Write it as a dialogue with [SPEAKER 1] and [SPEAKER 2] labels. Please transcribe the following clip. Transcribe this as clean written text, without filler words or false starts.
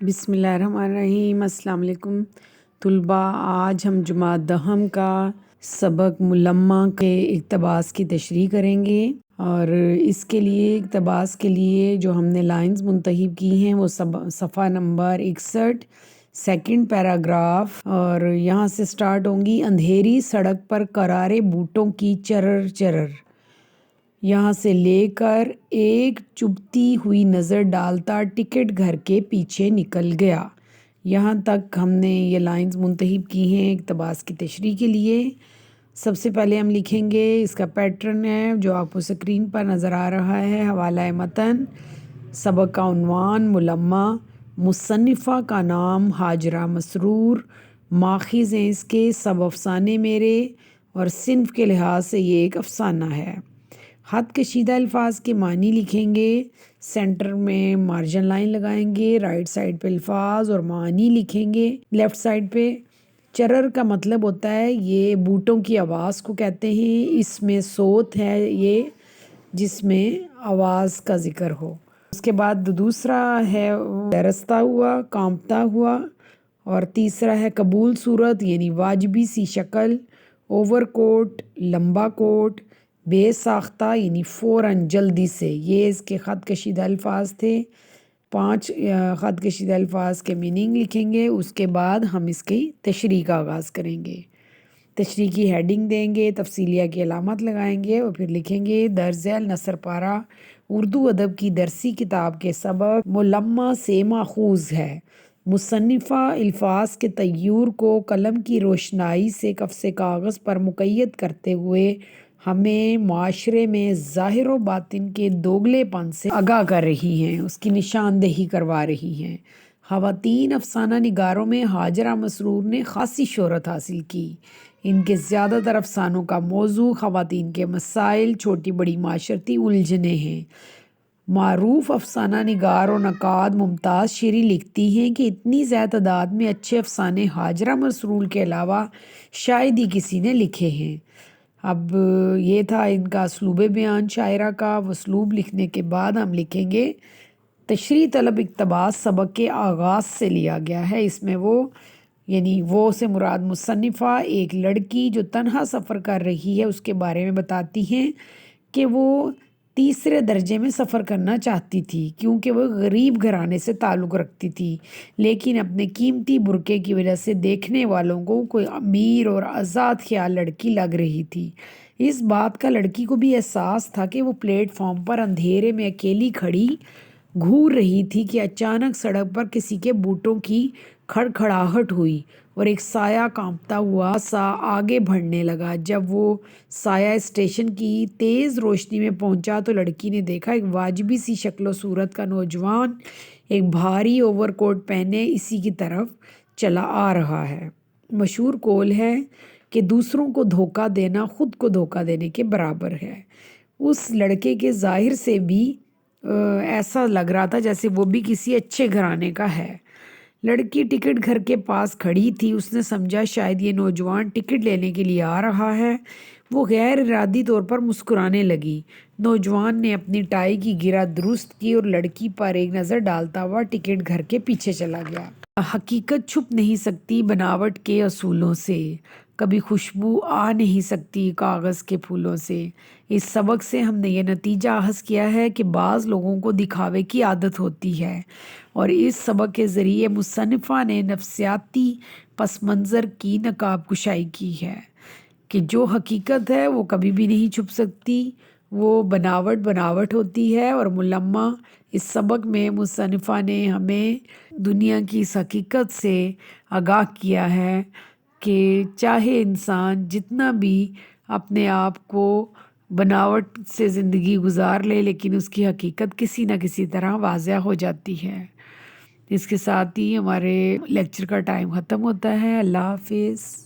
[SPEAKER 1] بسم اللہ الرحمن الرحیم۔ السلام علیکم طلباء، آج ہم جماعت دہم کا سبق ملمہ کے اقتباس کی تشریح کریں گے، اور اس کے لیے اقتباس کے لیے جو ہم نے لائنز منتخب کی ہیں وہ صفحہ نمبر 61 سیکنڈ پیراگراف، اور یہاں سے سٹارٹ ہوں گی۔ اندھیری سڑک پر کرارے بوٹوں کی چرر چرر، یہاں سے لے کر ایک چبھتی ہوئی نظر ڈالتا ٹکٹ گھر کے پیچھے نکل گیا۔ یہاں تک ہم نے یہ لائنز منتخب کی ہیں اقتباس کی تشریح کے لیے۔ سب سے پہلے ہم لکھیں گے، اس کا پیٹرن ہے جو آپ کو سکرین پر نظر آ رہا ہے، حوالہ متن، سبق کا عنوان ملمہ، مصنفہ کا نام ہاجرہ مسرور، ماخذ ہیں اس کے سب افسانے میرے، اور صنف کے لحاظ سے یہ ایک افسانہ ہے۔ خط کشیدہ الفاظ کے معنی لکھیں گے، سینٹر میں مارجن لائن لگائیں گے، رائٹ سائڈ پہ الفاظ اور معنی لکھیں گے، لیفٹ سائڈ پہ۔ چرر کا مطلب ہوتا ہے، یہ بوٹوں کی آواز کو کہتے ہیں، اس میں صوت ہے یہ جس میں آواز کا ذکر ہو۔ اس کے بعد دوسرا ہے رستا ہوا، کانپتا ہوا، اور تیسرا ہے قبول صورت یعنی واجبی سی شکل، اوور کوٹ لمبا کوٹ، بے ساختہ یعنی فوراً جلدی سے۔ یہ اس کے خط کشیدہ الفاظ تھے۔ 5 خط کشیدہ الفاظ کے میننگ لکھیں گے، اس کے بعد ہم اس کی تشریح کا آغاز کریں گے۔ تشریح کی ہیڈنگ دیں گے، تفصیلیہ کی علامت لگائیں گے، اور پھر لکھیں گے درج ذیل نثر پارہ اردو ادب کی درسی کتاب کے سبق ملمہ سے ماخوذ ہے۔ مصنفہ الفاظ کے تیور کو قلم کی روشنائی سے کفس کاغذ پر مقید کرتے ہوئے ہمیں معاشرے میں ظاہر و باطن کے دوگلے پن سے آگاہ کر رہی ہیں، اس کی نشاندہی کروا رہی ہیں۔ خواتین افسانہ نگاروں میں ہاجرہ مسرور نے خاصی شہرت حاصل کی۔ ان کے زیادہ تر افسانوں کا موضوع خواتین کے مسائل، چھوٹی بڑی معاشرتی الجھنیں ہیں۔ معروف افسانہ نگار و نقاد ممتاز شیری لکھتی ہیں کہ اتنی زیادہ تعداد میں اچھے افسانے ہاجرہ مسرور کے علاوہ شاید ہی کسی نے لکھے ہیں۔ اب یہ تھا ان کا اسلوب بیان شاعرہ کا۔ اسلوب لکھنے کے بعد ہم لکھیں گے تشریح طلب اقتباس سبق کے آغاز سے لیا گیا ہے۔ اس میں وہ سے مراد مصنفہ ایک لڑکی جو تنہا سفر کر رہی ہے اس کے بارے میں بتاتی ہیں کہ وہ تیسرے درجے میں سفر کرنا چاہتی تھی کیونکہ وہ غریب گھرانے سے تعلق رکھتی تھی، لیکن اپنے قیمتی برقعے کی وجہ سے دیکھنے والوں کو کوئی امیر اور آزاد خیال لڑکی لگ رہی تھی۔ اس بات کا لڑکی کو بھی احساس تھا کہ وہ پلیٹ فارم پر اندھیرے میں اکیلی کھڑی گھور رہی تھی کہ اچانک سڑک پر کسی کے بوٹوں کی کھڑکھڑاہٹ ہوئی اور ایک سایہ کانپتا ہوا سا آگے بڑھنے لگا۔ جب وہ سایہ اسٹیشن کی تیز روشنی میں پہنچا تو لڑکی نے دیکھا ایک واجبی سی شکل و صورت کا نوجوان ایک بھاری اوور کوٹ پہنے اسی کی طرف چلا آ رہا ہے۔ مشہور قول ہے کہ دوسروں کو دھوکہ دینا خود کو دھوکہ دینے کے برابر ہے۔ اس لڑکے کے ظاہر سے بھی ایسا لگ رہا تھا جیسے وہ بھی کسی اچھے گھرانے کا ہے۔ لڑکی ٹکٹ گھر کے پاس کھڑی تھی، اس نے سمجھا شاید یہ نوجوان ٹکٹ لینے کے لیے آ رہا ہے۔ وہ غیر ارادی طور پر مسکرانے لگی۔ نوجوان نے اپنی ٹائی کی گرہ درست کی اور لڑکی پر ایک نظر ڈالتا ہوا ٹکٹ گھر کے پیچھے چلا گیا۔ حقیقت چھپ نہیں سکتی بناوٹ کے اصولوں سے، کبھی خوشبو آ نہیں سکتی کاغذ کے پھولوں سے۔ اس سبق سے ہم نے یہ نتیجہ اخذ کیا ہے کہ بعض لوگوں کو دکھاوے کی عادت ہوتی ہے، اور اس سبق کے ذریعے مصنفہ نے نفسیاتی پس منظر کی نقاب کشائی کی ہے کہ جو حقیقت ہے وہ کبھی بھی نہیں چھپ سکتی، وہ بناوٹ ہوتی ہے۔ اور ملمہ اس سبق میں مصنفہ نے ہمیں دنیا کی اس حقیقت سے آگاہ کیا ہے کہ چاہے انسان جتنا بھی اپنے آپ کو بناوٹ سے زندگی گزار لے، لیکن اس کی حقیقت کسی نہ کسی طرح واضح ہو جاتی ہے۔ اس کے ساتھ ہی ہمارے لیکچر کا ٹائم ختم ہوتا ہے۔ اللہ حافظ۔